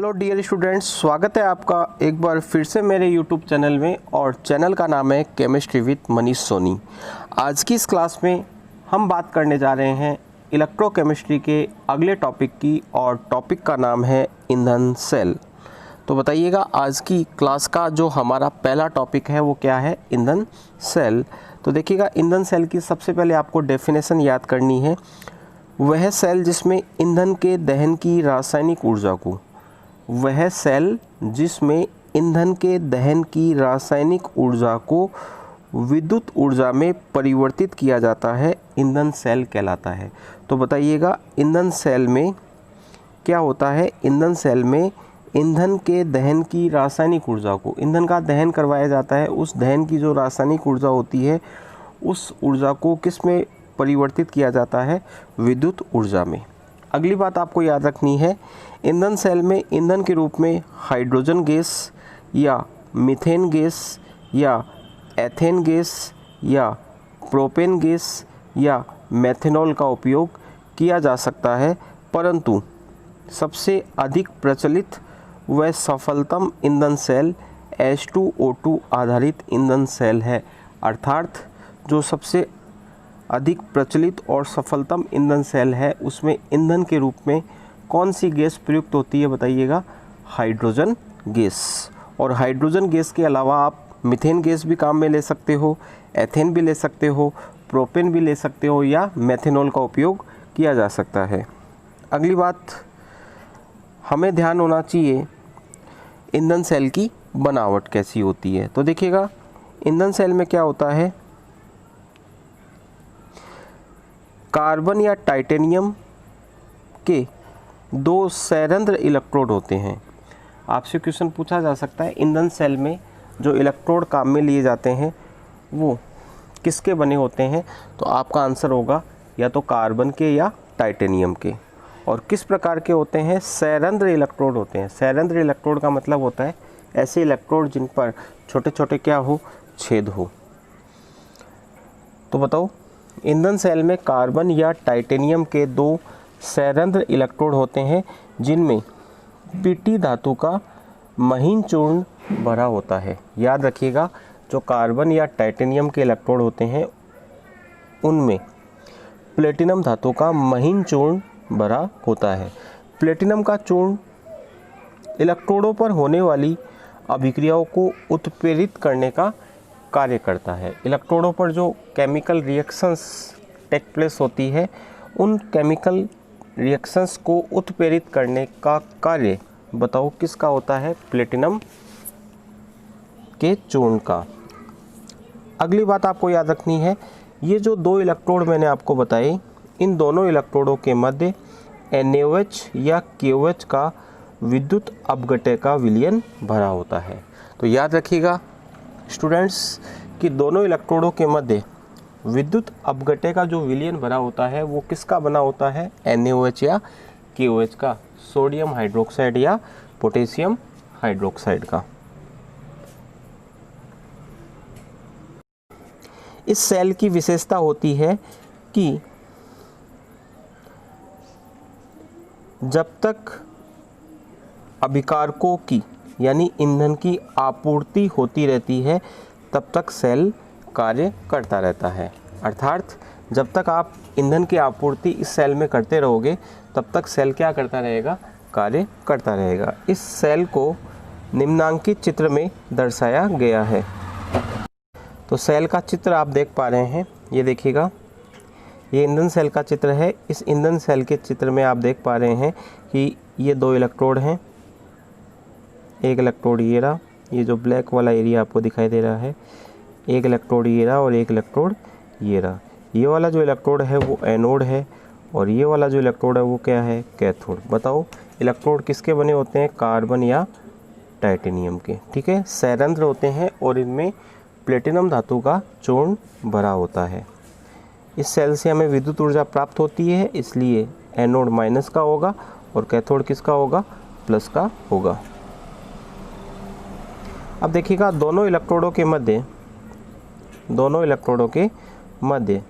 Hello dear students, स्वागत है आपका एक बार फिर से मेरे यूट्यूब चैनल में। और चैनल का नाम है केमिस्ट्री विद मनीष सोनी। आज की इस क्लास में हम बात करने जा रहे हैं इलेक्ट्रोकेमिस्ट्री के अगले टॉपिक की, और टॉपिक का नाम है ईंधन सेल। तो बताइएगा आज की क्लास का जो हमारा पहला टॉपिक है वो क्या है? ईंधन सेल। तो देखिएगा, ईंधन सेल की सबसे पहले आपको डेफिनेशन याद करनी है। वह सेल जिसमें ईंधन के दहन की रासायनिक ऊर्जा को वह सेल जिसमें ईंधन के दहन की रासायनिक ऊर्जा को विद्युत ऊर्जा में परिवर्तित किया जाता है, ईंधन सेल कहलाता है। तो बताइएगा ईंधन सेल में क्या होता है? ईंधन सेल में ईंधन के दहन की रासायनिक ऊर्जा को, ईंधन का दहन करवाया जाता है, उस दहन की जो रासायनिक ऊर्जा होती है उस ऊर्जा को किस में परिवर्तित किया जाता है? विद्युत ऊर्जा में। अगली बात आपको याद रखनी है, ईंधन सेल में ईंधन के रूप में हाइड्रोजन गैस या मीथेन गैस या एथेन गैस या प्रोपेन गैस या मेथनॉल का उपयोग किया जा सकता है, परंतु सबसे अधिक प्रचलित व सफलतम ईंधन सेल H2O2 आधारित ईंधन सेल है। अर्थात जो सबसे अधिक प्रचलित और सफलतम ईंधन सेल है उसमें ईंधन के रूप में कौन सी गैस प्रयुक्त होती है? बताइएगा, हाइड्रोजन गैस। और हाइड्रोजन गैस के अलावा आप मीथेन गैस भी काम में ले सकते हो, एथेन भी ले सकते हो, प्रोपेन भी ले सकते हो, या मेथनॉल का उपयोग किया जा सकता है। अगली बात हमें ध्यान होना चाहिए, ईंधन सेल की बनावट कैसी होती है। तो देखिएगा, ईंधन सेल में क्या होता है, कार्बन या टाइटेनियम के दो संरंध्र इलेक्ट्रोड होते हैं। आपसे क्वेश्चन पूछा जा सकता है ईंधन सेल में जो इलेक्ट्रोड काम में लिए जाते हैं वो किसके बने होते हैं? तो आपका आंसर होगा या तो कार्बन के या टाइटेनियम के। और किस प्रकार के होते हैं? संरंध्र इलेक्ट्रोड होते हैं। संरंध्र इलेक्ट्रोड का मतलब होता है ऐसे इलेक्ट्रोड जिन पर छोटे छोटे क्या हो? छेद हो। तो बताओ, ईंधन सेल में कार्बन या टाइटेनियम के दो संरंध्र इलेक्ट्रोड होते हैं जिनमें पीटी धातु का महीन चूर्ण भरा होता है। याद रखिएगा, जो कार्बन या टाइटेनियम के इलेक्ट्रोड होते हैं उनमें प्लेटिनम धातु का महीन चूर्ण भरा होता है। प्लेटिनम का चूर्ण इलेक्ट्रोडों पर होने वाली अभिक्रियाओं को उत्प्रेरित करने का कार्य करता है। इलेक्ट्रोडों पर जो केमिकल रिएक्शंस टेक प्लेस होती है उन केमिकल रिएक्शंस को उत्प्रेरित करने का कार्य बताओ किसका होता है? प्लेटिनम के चूर्ण का। अगली बात आपको याद रखनी है, ये जो दो इलेक्ट्रोड मैंने आपको बताए, इन दोनों इलेक्ट्रोडों के मध्य NaOH या KOH का विद्युत अपघटय का विलयन भरा होता है। तो याद रखिएगा स्टूडेंट्स कि दोनों इलेक्ट्रोडों के मध्य विद्युत अपघटय का जो विलयन भरा होता है वो किसका बना होता है? NaOH या KOH का, सोडियम हाइड्रोक्साइड या पोटेशियम हाइड्रोक्साइड का। इस सेल की विशेषता होती है कि जब तक अभिकारकों की यानी ईंधन की आपूर्ति होती रहती है तब तक सेल कार्य करता रहता है। अर्थात जब तक आप ईंधन की आपूर्ति इस सेल में करते रहोगे तब तक सेल क्या करता रहेगा? कार्य करता रहेगा। इस सेल को निम्नांकित चित्र में दर्शाया गया है। तो सेल का चित्र आप देख पा रहे हैं, ये देखिएगा, ये ईंधन सेल का चित्र है। इस ईंधन सेल के चित्र में आप देख पा रहे हैं कि ये दो इलेक्ट्रोड हैं। एक इलेक्ट्रोड ये रहा, ये जो ब्लैक वाला एरिया आपको दिखाई दे रहा है, एक इलेक्ट्रोड ये रहा और एक इलेक्ट्रोड ये रहा। ये वाला जो इलेक्ट्रोड है वो एनोड है और ये वाला जो इलेक्ट्रोड है वो क्या है? कैथोड। बताओ इलेक्ट्रोड किसके बने होते हैं? कार्बन या टाइटेनियम के। ठीक है, संरंध्र होते हैं और इनमें प्लेटिनम धातु का चूर्ण भरा होता है। इस सेल से हमें विद्युत ऊर्जा प्राप्त होती है, इसलिए एनोड माइनस का होगा और कैथोड किसका होगा? प्लस का होगा। अब देखिएगा, दोनों इलेक्ट्रोडों के मध्य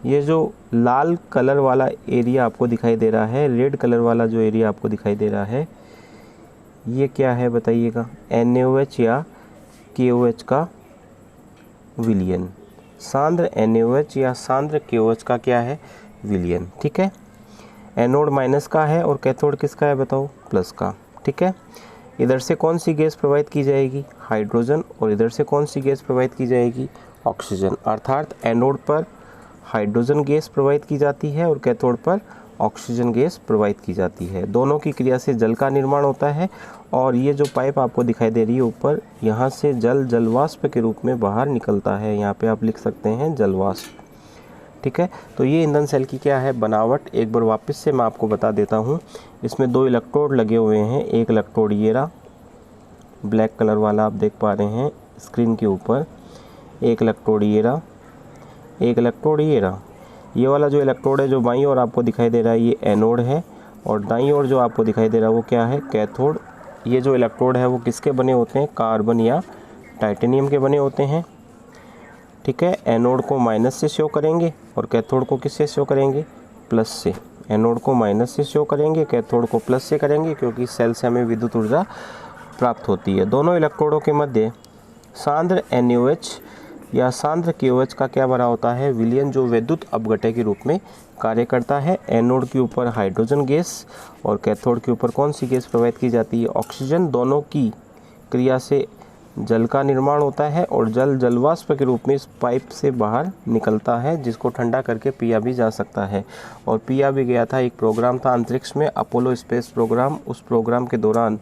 ये जो लाल कलर वाला एरिया आपको दिखाई दे रहा है, रेड कलर वाला जो एरिया आपको दिखाई दे रहा है, ये क्या है बताइएगा, NaOH या KOH का विलयन। सांद्र NaOH या सांद्र KOH का क्या है, विलयन। ठीक है, एनोड माइनस का है और कैथोड किसका है बताओ, प्लस का। ठीक है, इधर से कौन सी गैस प्रोवाइड की जाएगी, हाइड्रोजन, और इधर से कौन सी गैस प्रोवाइड की जाएगी, ऑक्सीजन। अर्थात एनोड पर हाइड्रोजन गैस प्रोवाइड की जाती है और कैथोड पर ऑक्सीजन गैस प्रोवाइड की जाती है। दोनों की क्रिया से जल का निर्माण होता है और ये जो पाइप आपको दिखाई दे रही है ऊपर, यहाँ से जल जलवाष्प के रूप में बाहर निकलता है। यहाँ पे आप लिख सकते हैं जलवाष्प। ठीक है, तो ये ईंधन सेल की क्या है, बनावट। एक बार वापस से मैं आपको बता देता हूँ। इसमें 2 इलेक्ट्रोड लगे हुए हैं। एक इलेक्ट्रोड ये रहा, ब्लैक कलर वाला आप देख पा रहे हैं स्क्रीन के ऊपर। एक इलेक्ट्रोड ये रहा, एक इलेक्ट्रोड ये रहा। ये वाला जो इलेक्ट्रोड है जो बाईं ओर आपको दिखाई दे रहा है, ये एनोड है, और दाईं ओर जो आपको दिखाई दे रहा है वो क्या है, कैथोड। ये जो इलेक्ट्रोड है वो किसके बने होते हैं, कार्बन या टाइटेनियम के बने होते हैं। ठीक है, एनोड को माइनस से शो करेंगे और कैथोड को किससे शो करेंगे, प्लस से। एनोड को माइनस से शो करेंगे, कैथोड को प्लस से करेंगे, क्योंकि सेल से हमें विद्युत ऊर्जा प्राप्त होती है। दोनों इलेक्ट्रोडों के मध्य सांद्र NaOH या सांद्र KOH का क्या बना होता है, विलयन, जो विद्युत अपघटय के रूप में कार्य करता है। एनोड के ऊपर हाइड्रोजन गैस और कैथोड के ऊपर कौन सी गैस प्रोवाइड की जाती है, ऑक्सीजन। दोनों की क्रिया से जल का निर्माण होता है और जल जलवाष्प के रूप में इस पाइप से बाहर निकलता है, जिसको ठंडा करके पिया भी जा सकता है। और पिया भी गया था, एक प्रोग्राम था अंतरिक्ष में, अपोलो स्पेस प्रोग्राम। उस प्रोग्राम के दौरान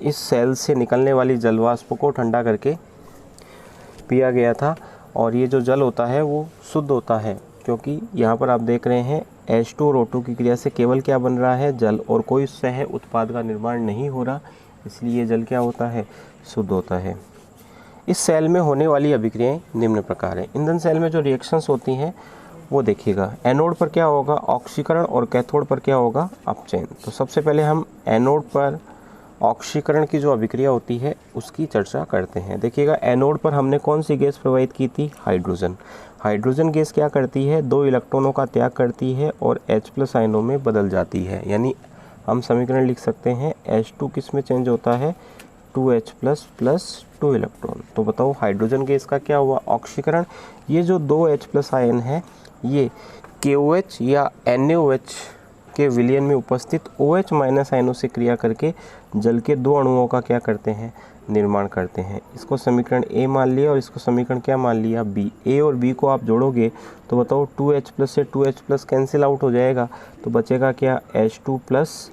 इस सेल से निकलने वाली जलवाष्प को ठंडा करके पिया गया था। और ये जो जल होता है वो शुद्ध होता है, क्योंकि यहाँ पर आप देख रहे हैं H2 और O2 की क्रिया से केवल क्या बन रहा है, जल, और कोई सह उत्पाद का निर्माण नहीं हो रहा, इसलिए जल क्या होता है, शुद्ध होता है। इस सेल में होने वाली अभिक्रियाएं निम्न प्रकार हैं। ईंधन सेल में जो रिएक्शंस होती हैं वो देखिएगा। एनोड पर क्या होगा, ऑक्सीकरण, और कैथोड पर क्या होगा, अपचयन। तो सबसे पहले हम एनोड पर ऑक्सीकरण की जो अभिक्रिया होती है उसकी चर्चा करते हैं। देखिएगा, एनोड पर हमने कौन सी गैस प्रोवाइड की थी, हाइड्रोजन। हाइड्रोजन गैस क्या करती है, 2 इलेक्ट्रॉनों का त्याग करती है और H+ आयनों में बदल जाती है। यानी हम समीकरण लिख सकते हैं, H2 किस में चेंज होता है, 2H+ प्लस 2 इलेक्ट्रॉन। तो बताओ हाइड्रोजन गैस का क्या हुआ, ऑक्सीकरण। ये जो 2 H+ आयन है ये KOH या NaOH के विलयन में उपस्थित OH- आयनों से क्रिया करके जल के 2 अणुओं का क्या करते हैं, निर्माण करते हैं। इसको समीकरण A मान लिया और इसको समीकरण क्या मान लिया, B। A और B को आप जोड़ोगे तो बताओ 2H+ से 2H+ कैंसिल आउट हो जाएगा, तो बचेगा क्या, H2 +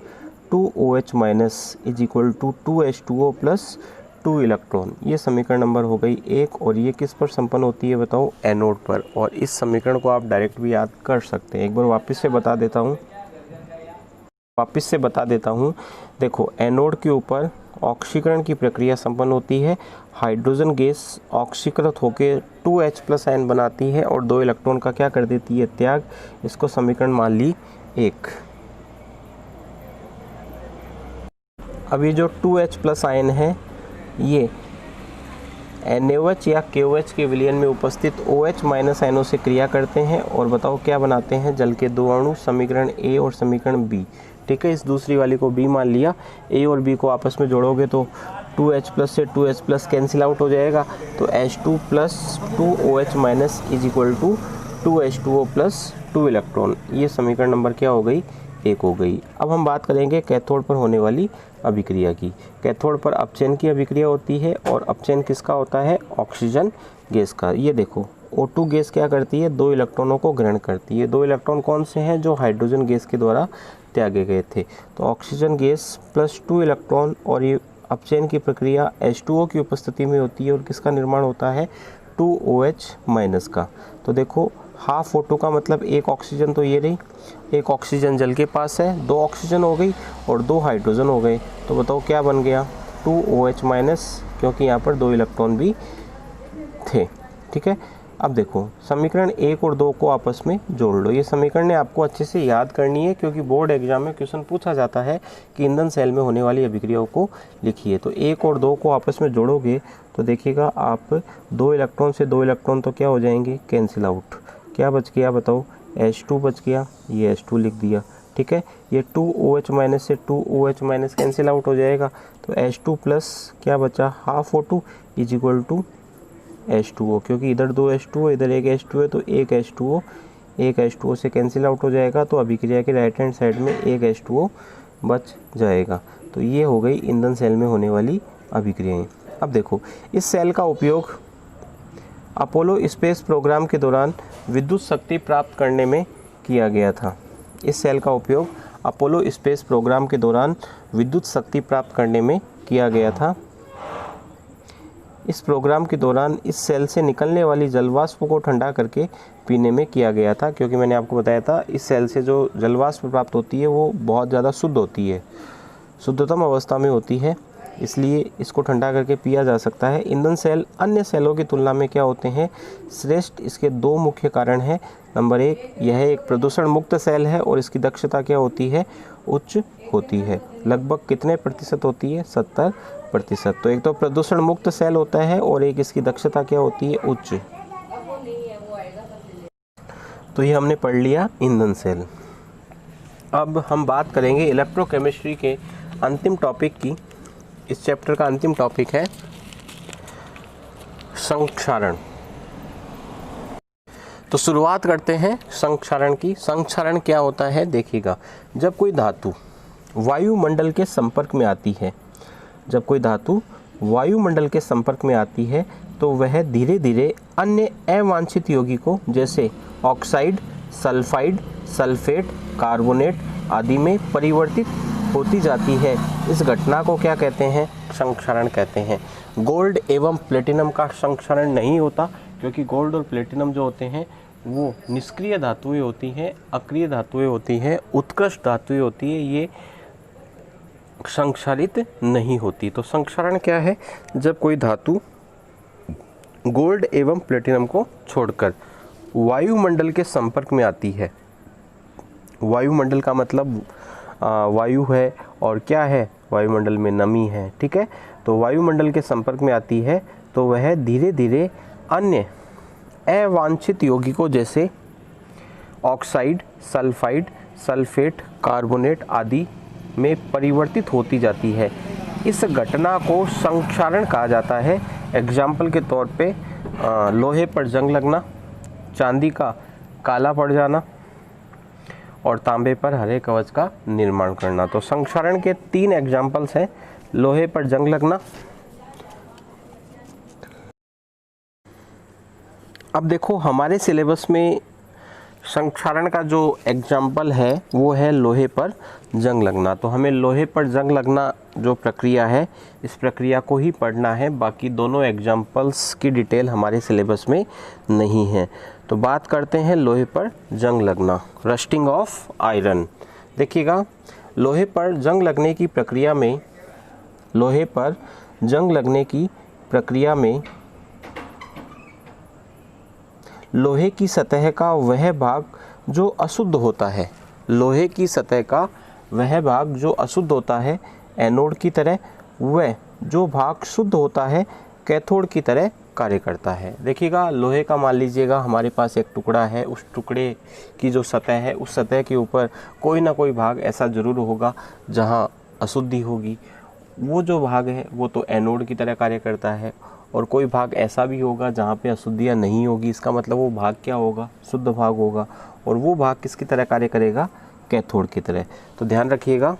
2OH- is equal to 2H2O + 2 electron. ये समीकरण नंबर हो गई 1, और ये किस पर संपन्न होती है बताओ, एनोड पर। और इस समीकरण को आप डायरेक्ट भी याद कर सकते हैं। एक बार वापस से बता देता हूँ। देखो, एनोड के ऊपर ऑक्सीकरण की प्रक्रिया संपन्न होती है। हाइड्रोजन गैस ऑक्सीकृत होकर 2H+ आयन बनाती है और 2 इलेक्ट्रॉन का क्या कर देती है, त्याग। इसको समीकरण मान ली 1। अब ये जो 2H+ आयन है ये NaOH या KOH के विलयन में उपस्थित OH- आयनों से क्रिया करते हैं और बताओ क्या बनाते हैं, जल के 2 अणु, समीकरण A और समीकरण B। ठीक है, इस दूसरी वाली को B मान लिया। A और B को आपस में जोड़ोगे तो 2H+ से 2H+ कैंसिल आउट हो जाएगा, तो H2 + 2OH- is equal to 2H2O + 2 electron. ये समीकरण नंबर क्या हो गई, 1 हो गई। अब हम बात करेंगे कैथोड पर होने वाली अभिक्रिया की। कैथोड पर अपचयन की अभिक्रिया होती है, और अपचयन किसका होता है, ऑक्सीजन गैस का। ये देखो, O2 गैस क्या करती है, 2 इलेक्ट्रॉनों को ग्रहण करती है। 2 इलेक्ट्रॉन कौन से हैं, जो हाइड्रोजन गैस के द्वारा त्यागे गए थे। तो ऑक्सीजन गैस + 2 इलेक्ट्रॉन, और ये अपचयन की प्रक्रिया H2O की उपस्थिति में होती है और किसका निर्माण होता है, 2OH- का। तो देखो, हाफ O2 का मतलब 1 ऑक्सीजन, तो ये रही, 1 ऑक्सीजन जल के पास है, 2 ऑक्सीजन हो गई और 2 हाइड्रोजन हो गए। तो बताओ क्या बन गया, 2OH-, क्योंकि यहाँ पर 2 इलेक्ट्रॉन भी थे। ठीक है, अब देखो समीकरण 1 और 2 को आपस में जोड़ लो। ये समीकरण आपको अच्छे से याद करनी है, क्योंकि बोर्ड एग्जाम में क्वेश्चन पूछा जाता है कि ईंधन सेल में होने वाली अभिक्रियाओं को लिखिए। तो 1 और 2 को आपस में जोड़ोगे तो देखिएगा आप 2 इलेक्ट्रॉन से 2 इलेक्ट्रॉन तो क्या हो जाएंगे, कैंसिल आउट। क्या बच गया बताओ, H2 बच गया, ये H2 लिख दिया। ठीक है। ये 2OH माइनस से 2OH माइनस कैंसिल आउट हो जाएगा, तो H2 प्लस क्या बचा, half O2 is equal to H2O, क्योंकि इधर 2 H2O इधर एक H2O है, तो एक H2O से कैंसिल आउट हो जाएगा, तो अभिक्रिया के राइट हैंड साइड में एक H2O बच जाएगा। तो ये हो गई ईंधन सेल में होने वाली अभिक्रियाएं। अब देखो, इस सेल का उपयोग अपोलो स्पेस प्रोग्राम के दौरान विद्युत शक्ति प्राप्त करने में किया गया था। इस सेल का उपयोग अपोलो स्पेस प्रोग्राम के दौरान विद्युत शक्ति प्राप्त करने में किया गया था। इस प्रोग्राम के दौरान इस सेल से निकलने वाली जलवाष्प को ठंडा करके पीने में किया गया था, क्योंकि मैंने आपको बताया था इस सेल से जो जलवाष्प प्राप्त होती है वो बहुत ज़्यादा शुद्ध होती है, शुद्धतम अवस्था में होती है, इसलिए इसको ठंडा करके पिया जा सकता है। ईंधन सेल अन्य सेलों की तुलना में क्या होते हैं, श्रेष्ठ। इसके दो मुख्य कारण हैं। नंबर 1, यह एक प्रदूषण मुक्त सेल है और इसकी दक्षता क्या होती है, उच्च होती है। लगभग कितने प्रतिशत होती है, 70%। तो एक तो प्रदूषण मुक्त सेल होता है और एक इसकी दक्षता क्या होती है, उच्च। तो ये हमने पढ़ लिया ईंधन सेल। अब हम बात करेंगे इलेक्ट्रोकेमिस्ट्री के अंतिम टॉपिक की। इस चैप्टर का अंतिम टॉपिक है संक्षारण। तो शुरुआत करते हैं संक्षारण की। संक्षारण क्या होता है, देखिएगा, जब कोई धातु वायुमंडल के संपर्क में आती है, जब कोई धातु वायुमंडल के संपर्क में आती है तो वह धीरे धीरे अन्य अवांछित यौगिकों जैसे ऑक्साइड, सल्फाइड, सल्फेट, कार्बोनेट आदि में परिवर्तित होती जाती है। इस घटना को क्या कहते हैं, संक्षारण कहते हैं। गोल्ड एवं प्लेटिनम का संक्षारण नहीं होता, क्योंकि गोल्ड और प्लेटिनम जो होते हैं वो निष्क्रिय धातुएं होती हैं, अक्रिय धातुएं होती हैं, उत्कृष्ट धातुएं होती है, ये संक्षारित नहीं होती। तो संक्षारण क्या है, जब कोई धातु गोल्ड एवं प्लेटिनम को छोड़कर वायुमंडल के संपर्क में आती है। वायुमंडल का मतलब वायु है और क्या है, वायुमंडल में नमी है, ठीक है। तो वायुमंडल के संपर्क में आती है तो वह धीरे धीरे अन्य अवांछित यौगिकों जैसे ऑक्साइड, सल्फाइड, सल्फेट, कार्बोनेट आदि में परिवर्तित होती जाती है। इस घटना को संक्षारण कहा जाता है। एग्जाम्पल के तौर पे लोहे पर जंग लगना, चांदी का काला पड़ जाना और तांबे पर हरे कवच का निर्माण करना। तो संक्षारण के 3 एग्जाम्पल्स हैं। लोहे पर जंग लगना, अब देखो हमारे सिलेबस में संक्षारण का जो एग्जाम्पल है वो है लोहे पर जंग लगना। तो हमें लोहे पर जंग लगना जो प्रक्रिया है, इस प्रक्रिया को ही पढ़ना है, बाकी दोनों एग्जाम्पल्स की डिटेल हमारे सिलेबस में नहीं है। तो बात करते हैं लोहे पर जंग लगना, रस्टिंग ऑफ आयरन। देखिएगा, लोहे पर जंग लगने की प्रक्रिया में, लोहे पर जंग लगने की प्रक्रिया में लोहे की सतह का वह भाग जो अशुद्ध होता है, लोहे की सतह का वह भाग जो अशुद्ध होता है एनोड की तरह, वह जो भाग शुद्ध होता है कैथोड की तरह कार्य करता है। देखिएगा, लोहे का मान लीजिएगा हमारे पास एक टुकड़ा है, उस टुकड़े की जो सतह है, उस सतह के ऊपर कोई ना कोई भाग ऐसा ज़रूर होगा जहाँ अशुद्धि होगी। वो जो भाग है वो तो एनोड की तरह कार्य करता है, और कोई भाग ऐसा भी होगा जहाँ पे अशुद्धियाँ नहीं होगी। इसका मतलब वो भाग क्या होगा, शुद्ध भाग होगा, और वो भाग किसकी तरह कार्य करेगा, कैथोड की तरह। तो ध्यान रखिएगा,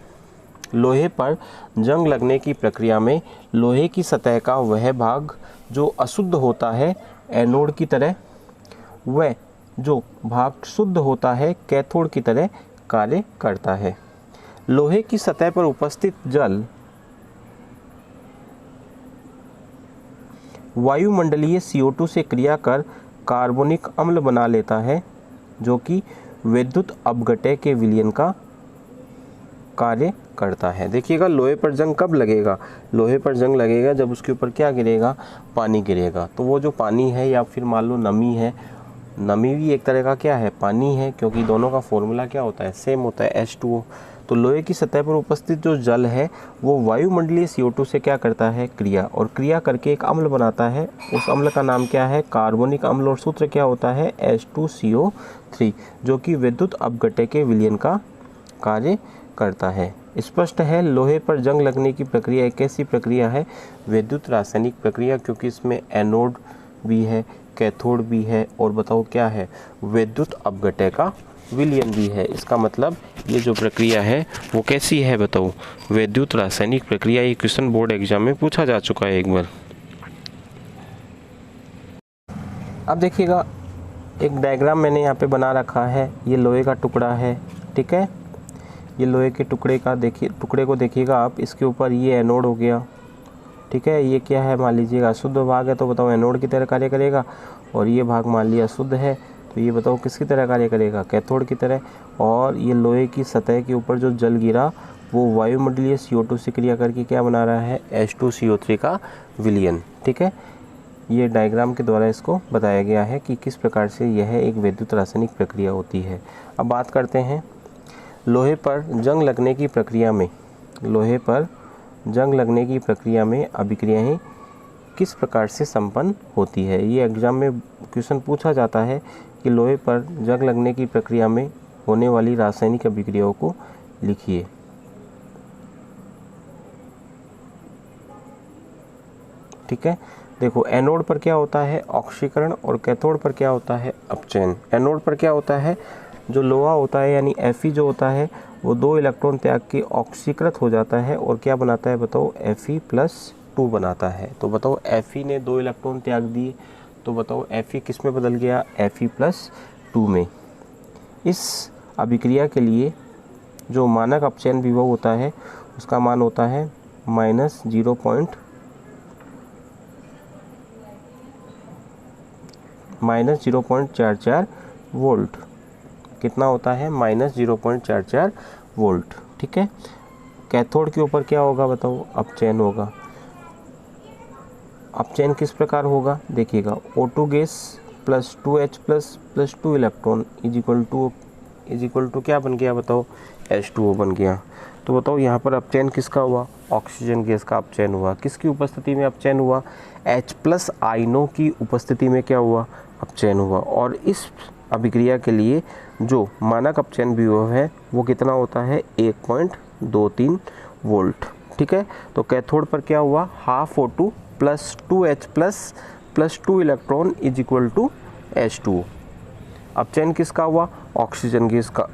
लोहे पर जंग लगने की प्रक्रिया में लोहे की सतह का वह भाग जो अशुद्ध होता है एनोड की तरह, वह जो भाग शुद्ध होता है कैथोड की तरह कार्य करता है। लोहे की सतह पर उपस्थित जल वायुमंडलीय CO2 से क्रिया कर कार्बोनिक अम्ल बना लेता है, जो कि विद्युत अपघटय के विलयन का कार्य करता है। देखिएगा, लोहे पर जंग कब लगेगा, लोहे पर जंग लगेगा जब उसके ऊपर क्या गिरेगा, पानी गिरेगा। तो वो जो पानी है या फिर मान लो नमी है, नमी भी एक तरह का क्या है, पानी है, क्योंकि दोनों का फॉर्मूला क्या होता है, सेम होता है, H2O। तो लोहे की सतह पर उपस्थित जो जल है वो वायुमंडलीय CO2 से क्या करता है, क्रिया, और क्रिया करके एक अम्ल बनाता है। उस अम्ल का नाम क्या है, कार्बोनिक अम्ल, और सूत्र क्या होता है, H2CO3, जो कि विद्युत अपघटय के विलयन का कार्य करता है। स्पष्ट है लोहे पर जंग लगने की प्रक्रिया एक ऐसी प्रक्रिया है, विद्युत रासायनिक प्रक्रिया, क्योंकि इसमें एनोड भी है, कैथोड भी है और बताओ क्या है, विद्युत अपघटय का विलयन भी है। इसका मतलब ये जो प्रक्रिया है वो कैसी है बताओ, विद्युत रासायनिक प्रक्रिया। ये क्वेश्चन बोर्ड एग्जाम में पूछा जा चुका है एक बार। अब देखिएगा एक डायग्राम मैंने यहाँ पे बना रखा है। ये लोहे का टुकड़ा है, ठीक है। ये लोहे के टुकड़े को देखिएगा आप, इसके ऊपर ये एनोड हो गया, ठीक है। ये क्या है मान लीजिएगा शुद्ध भाग है, तो बताओ एनोड की तरह कार्य करेगा। और ये भाग मान लिया शुद्ध है, तो ये बताओ किसकी तरह कार्य करेगा, कैथोड की तरह। और ये लोहे की सतह के ऊपर जो जल गिरा वो वायुमंडलीय CO2 से क्रिया करके क्या बना रहा है, H2CO3 का विलयन, ठीक है। ये डायग्राम के द्वारा इसको बताया गया है कि किस प्रकार से यह एक विद्युत रासायनिक प्रक्रिया होती है। अब बात करते हैं लोहे पर जंग लगने की प्रक्रिया में, लोहे पर जंग लगने की प्रक्रिया में अभिक्रियाएं किस प्रकार से संपन्न होती है। ये एग्जाम में क्वेश्चन पूछा जाता है कि लोहे पर जंग लगने की प्रक्रिया में होने वाली रासायनिक अभिक्रियाओं को लिखिए। ठीक है, देखो एनोड पर क्या होता है, ऑक्सीकरण, और कैथोड पर क्या होता है, अपचयन। एनोड पर क्या होता है, जो लोहा होता है यानी Fe जो होता है वो 2 इलेक्ट्रॉन त्याग के ऑक्सीकृत हो जाता है और क्या बनाता है बताओ, Fe+2 बनाता है। तो बताओ Fe ने 2 इलेक्ट्रॉन त्याग दिए, तो बताओ Fe किस में बदल गया, Fe+2 में। इस अभिक्रिया के लिए जो मानक अपचयन विभव होता है उसका मान होता है -0.44 वोल्ट। कितना होता है, -0.44 वोल्ट, ठीक है। कैथोड के ऊपर क्या होगा बताओ, अपचयन होगा। अपचयन किस प्रकार होगा, देखिएगा O2 gas plus 2H plus 2 electron is equal to क्या बन गया बताओ, H2O बन गया। तो बताओ यहाँ पर अपचयन किसका हुआ, ऑक्सीजन गैस का अपचयन हुआ। किसकी उपस्थिति में अपचयन हुआ, H+ आयनों की उपस्थिति में क्या हुआ, अपचयन हुआ। और इस अभिक्रिया के लिए जो मानक अपचयन विभव है वो कितना होता है, 1.23 वोल्ट, ठीक है। तो कैथोड पर क्या हुआ, half O2 plus 2H plus 2 electron is equal to H2O। अपचयन किसका हुआ, ऑक्सीजन गैस का।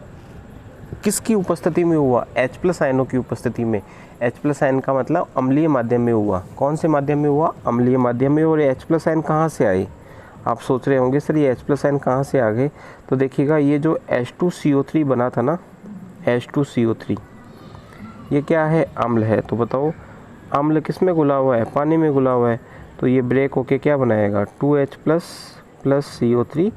किसकी उपस्थिति में हुआ, H+ आयनों की उपस्थिति में। H+ आयन का मतलब अम्लीय माध्यम में हुआ। कौन से माध्यम में हुआ, अम्लीय माध्यम में। और H+ आयन कहाँ से आए, आप सोच रहे होंगे सर ये H+ आयन कहाँ से आ गए। तो देखिएगा ये जो H2CO3 बना था ना, H2CO3 ये क्या है, अम्ल है। तो बताओ अम्ल किस में घुला हुआ है, पानी में घुला हुआ है। तो ये ब्रेक होके क्या बनाएगा, 2H प्लस CO3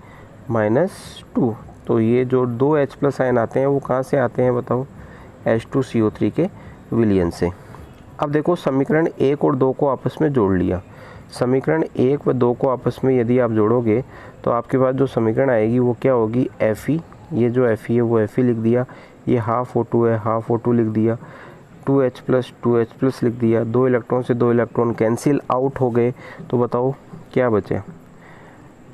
-2। तो ये जो 2 H+ आयन आते हैं वो कहाँ से आते हैं बताओ, H2CO3 के विलयन से। अब देखो समीकरण 1 और 2 को आपस में जोड़ लिया। समीकरण 1 व 2 को आपस में यदि आप जोड़ोगे तो आपके पास जो समीकरण आएगी वो क्या होगी, Fe। ये जो Fe है वो Fe लिख दिया, ये हाफ O2 है, हाफ O2 लिख दिया, 2H प्लस लिख दिया। 2 इलेक्ट्रॉन से 2 इलेक्ट्रॉन कैंसिल आउट हो गए। तो बताओ क्या बचे,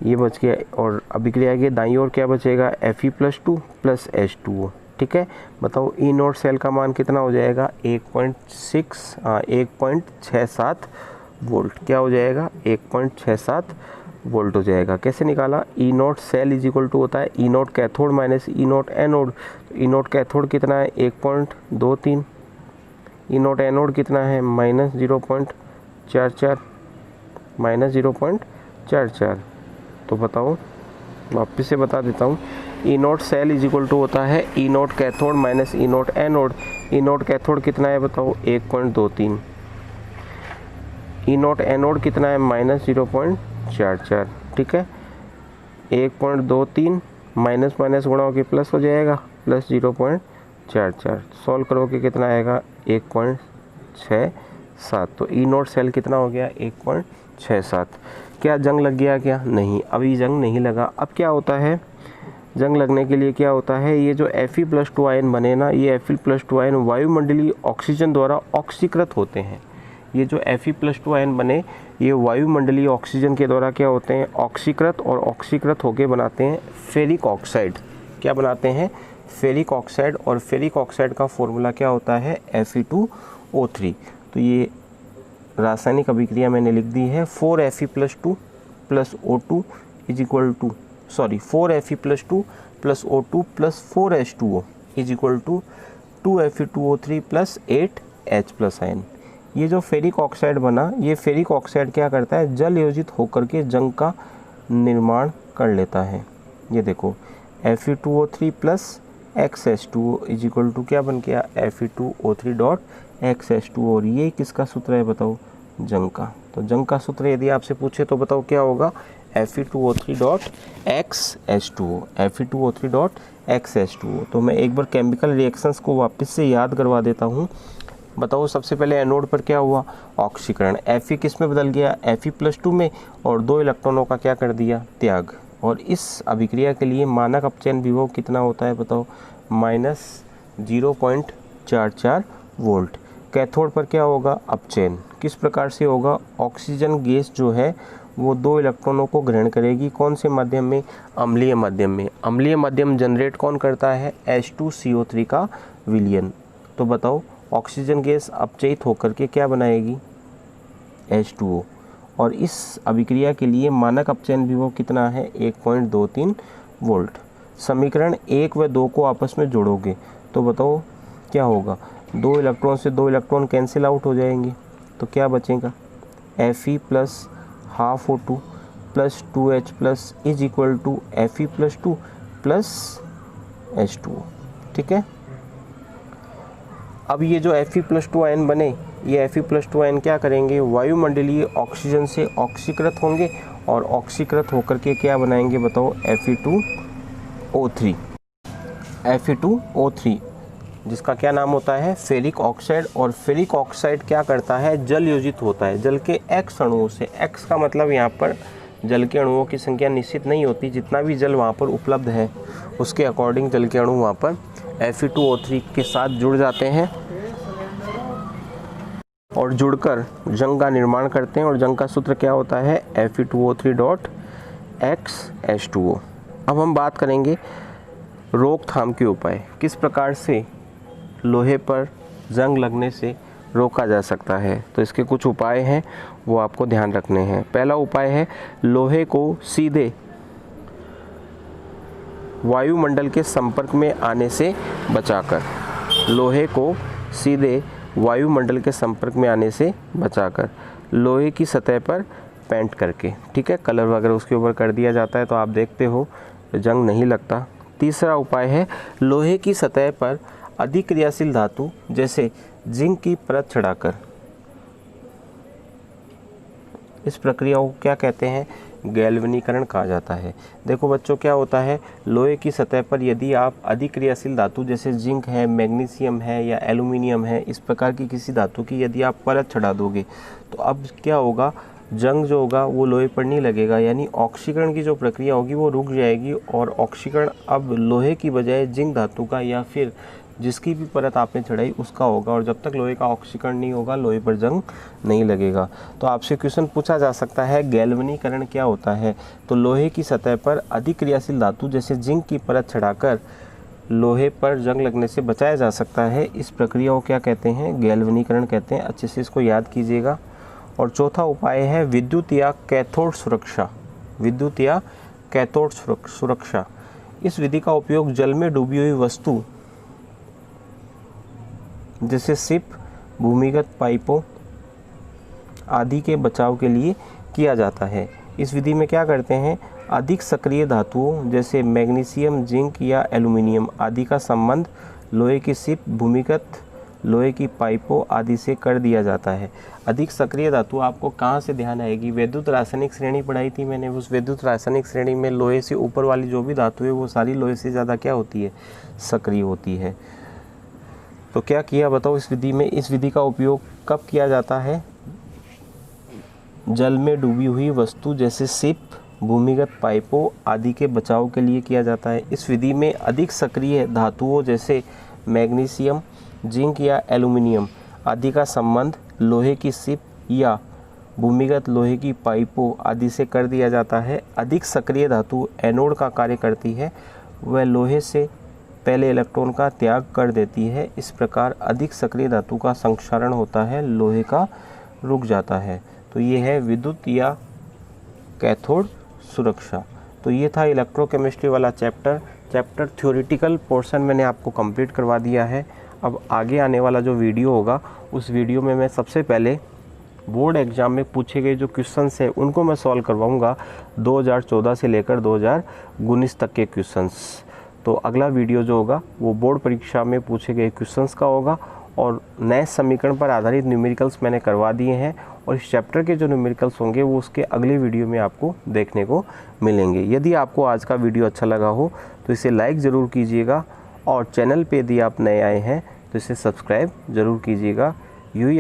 ये बच गया। और अभिक्रिया के दाईं ओर क्या बचेगा, Fe+2 प्लस H2O, ठीक है। बताओ E0 सेल का मान कितना हो जाएगा, 1.67 वोल्ट। क्या हो जाएगा, 1.67 वोल्ट हो जाएगा। कैसे निकाला, E0 cell is equal to होता है E0 cathode minus E0 anode. E0 cathode कितना है, 1.23। E0 एनोड कितना है, -0.44। तो बताओ वापस से बता देता हूँ, E0 cell is equal to होता है E0 cathode minus E0 anode. E0 cathode कितना है बताओ, 1.23। E0 एनोड कितना है, -0.44, ठीक है। 1.23 माइनस गुणा होकर प्लस हो जाएगा, प्लस 0.44। सॉल्व करोगे कितना आएगा, 1.67। तो E0 सेल कितना हो गया, 1.67। क्या जंग लग गया क्या, नहीं, अभी जंग नहीं लगा। अब क्या होता है, जंग लगने के लिए क्या होता है, ये जो Fe+2 आयन बने ना, ये Fe+2 आयन वायुमंडलीय ऑक्सीजन द्वारा ऑक्सीकृत होते हैं। ये जो Fe+2 आयन बने ये वायुमंडलीय ऑक्सीजन के द्वारा क्या होते हैं, ऑक्सीकृत, और ऑक्सीकृत होके बनाते हैं फेरिक ऑक्साइड। क्या बनाते हैं, फेरिक ऑक्साइड, और फेरिक ऑक्साइड का फॉर्मूला क्या होता है Fe2O3। तो ये रासायनिक अभिक्रिया मैंने लिख दी है 4Fe+2 plus O2 is equal to 4Fe+2 plus O2 plus 4H2O is equal to 2Fe2O3 plus 8H+Ion। ये जो फेरिक ऑक्साइड बना, ये फेरिक ऑक्साइड क्या करता है, जल योजित होकर के जंग का निर्माण कर लेता है। ये देखो Fe2O3 plus XH2O is equal to क्या बन गया, Fe2O3 डॉट XH2O। और ये किसका सूत्र है बताओ, जंग का। तो जंग का सूत्र यदि आपसे पूछे तो बताओ क्या होगा, Fe2O3 dot XH2O, Fe2O3 dot XH2O। तो मैं एक बार केमिकल रिएक्शंस को वापस से याद करवा देता हूँ। बताओ सबसे पहले एनोड पर क्या हुआ, ऑक्सीकरण। Fe किस में बदल गया, Fe+2 में, और 2 इलेक्ट्रॉनों का क्या कर दिया, त्याग। और इस अभिक्रिया के लिए मानक अपचयन विभव कितना होता है बताओ, -0.44 वोल्ट। कैथोड पर क्या होगा, अपचयन। किस प्रकार से होगा, ऑक्सीजन गैस जो है वो 2 इलेक्ट्रॉनों को ग्रहण करेगी, कौन से माध्यम में, अम्लीय माध्यम में। अम्लीय माध्यम जनरेट कौन करता है, H2CO3 का विलयन। तो बताओ ऑक्सीजन गैस अपचयित होकर के क्या बनाएगी, H2O। और इस अभिक्रिया के लिए मानक अपचयन विभव कितना है, 1.23 वोल्ट। समीकरण 1 व 2 को आपस में जोड़ोगे तो बताओ क्या होगा, 2 इलेक्ट्रॉन से 2 इलेक्ट्रॉन कैंसिल आउट हो जाएंगे, तो क्या बचेगा, Fe plus half O2 plus 2H plus is equal to Fe+2 plus H2O। ठीक है। अब ये जो Fe+2 आयन बने, ये Fe+2 आयन क्या करेंगे, वायुमंडलीय ऑक्सीजन से ऑक्सीकृत होंगे, और ऑक्सीकृत होकर के क्या बनाएंगे बताओ, Fe2O3। Fe2O3 जिसका क्या नाम होता है, फेरिक ऑक्साइड। और फेरिक ऑक्साइड क्या करता है, जल योजित होता है जल के X अणुओं से। X का मतलब यहाँ पर जल के अणुओं की संख्या निश्चित नहीं होती, जितना भी जल वहाँ पर उपलब्ध है उसके अकॉर्डिंग जल के अणु वहाँ पर Fe2O3 के साथ जुड़ जाते हैं और जुड़कर जंग का निर्माण करते हैं। और जंग का सूत्र क्या होता है, Fe2O3 डॉट XH2O। अब हम बात करेंगे रोकथाम के उपाय, किस प्रकार से लोहे पर जंग लगने से रोका जा सकता है। तो इसके कुछ उपाय हैं, वो आपको ध्यान रखने हैं। पहला उपाय है लोहे को सीधे वायुमंडल के संपर्क में आने से बचाकर, लोहे को सीधे वायुमंडल के संपर्क में आने से बचाकर लोहे की सतह पर पेंट करके, ठीक है, कलर वगैरह उसके ऊपर कर दिया जाता है तो आप देखते हो जंग नहीं लगता। तीसरा उपाय है लोहे की सतह पर अधिक क्रियाशील धातु जैसे जिंक की परत चढ़ाकर, इस प्रक्रिया को क्या कहते हैं, गैल्वेनीकरण कहा जाता है। देखो बच्चों क्या होता है, लोहे की सतह पर यदि आप अधिक क्रियाशील धातु जैसे जिंक है, मैग्नीशियम है या एल्यूमिनियम है, इस प्रकार की किसी धातु की यदि आप परत चढ़ा दोगे तो अब क्या होगा, जंग जो होगा वो लोहे पर नहीं लगेगा, यानी ऑक्सीकरण की जो प्रक्रिया होगी वो रुक जाएगी और ऑक्सीकरण अब लोहे की बजाय जिंक धातु का या फिर जिसकी भी परत आपने चढ़ाई उसका होगा। और जब तक लोहे का ऑक्सीकरण नहीं होगा लोहे पर जंग नहीं लगेगा। तो आपसे क्वेश्चन पूछा जा सकता है गैल्वेनीकरण क्या होता है, तो लोहे की सतह पर अधिक क्रियाशील धातु जैसे जिंक की परत चढ़ाकर लोहे पर जंग लगने से बचाया जा सकता है। इस प्रक्रिया को क्या कहते हैं, गैल्वेनीकरण कहते हैं। अच्छे से इसको याद कीजिएगा। और चौथा उपाय है विद्युत या कैथोड सुरक्षा, विद्युत या कैथोड सुरक्षा। इस विधि का उपयोग जल में डूबी हुई वस्तु जैसे शिप, भूमिगत पाइपों आदि के बचाव के लिए किया जाता है। इस विधि में क्या करते हैं, अधिक सक्रिय धातुओं जैसे मैग्नीशियम, जिंक या एल्यूमिनियम आदि का संबंध लोहे की शिप, भूमिगत लोहे की पाइपों आदि से कर दिया जाता है। अधिक सक्रिय धातु आपको कहाँ से ध्यान आएगी, विद्युत रासायनिक श्रेणी पढ़ाई थी मैंने, उस विद्युत रासायनिक श्रेणी में लोहे से ऊपर वाली जो भी धातु है वो सारी लोहे से ज़्यादा क्या होती है, सक्रिय होती है। तो क्या किया बताओ इस विधि में, इस विधि का उपयोग कब किया जाता है, जल में डूबी हुई वस्तु जैसे शिप, भूमिगत पाइपों आदि के बचाव के लिए किया जाता है। इस विधि में अधिक सक्रिय धातुओं जैसे मैग्नीशियम, जिंक या एल्यूमिनियम आदि का संबंध लोहे की शिप या भूमिगत लोहे की पाइपों आदि से कर दिया जाता है। अधिक सक्रिय धातु एनोड का कार्य करती है, वह लोहे से पहले इलेक्ट्रॉन का त्याग कर देती है। इस प्रकार अधिक सक्रिय धातु का संक्षारण होता है, लोहे का रुक जाता है। तो ये है विद्युत या कैथोड सुरक्षा। तो ये था इलेक्ट्रोकेमिस्ट्री वाला चैप्टर थ्योरेटिकल पोर्शन मैंने आपको कंप्लीट करवा दिया है। अब आगे आने वाला जो वीडियो होगा उस वीडियो में मैं सबसे पहले बोर्ड एग्ज़ाम में पूछे गए जो क्वेश्चंस हैं उनको मैं सॉल्व करवाऊंगा 2014 से लेकर 2019 तक के क्वेश्चंस। तो अगला वीडियो जो होगा वो बोर्ड परीक्षा में पूछे गए क्वेश्चंस का होगा और नए समीकरण पर आधारित न्यूमेरिकल्स मैंने करवा दिए हैं और इस चैप्टर के जो न्यूमेरिकल्स होंगे वो उसके अगले वीडियो में आपको देखने को मिलेंगे। यदि आपको आज का वीडियो अच्छा लगा हो तो इसे लाइक ज़रूर कीजिएगा और चैनल पे यदि आप नए आए हैं तो इसे सब्सक्राइब ज़रूर कीजिएगा। यूँ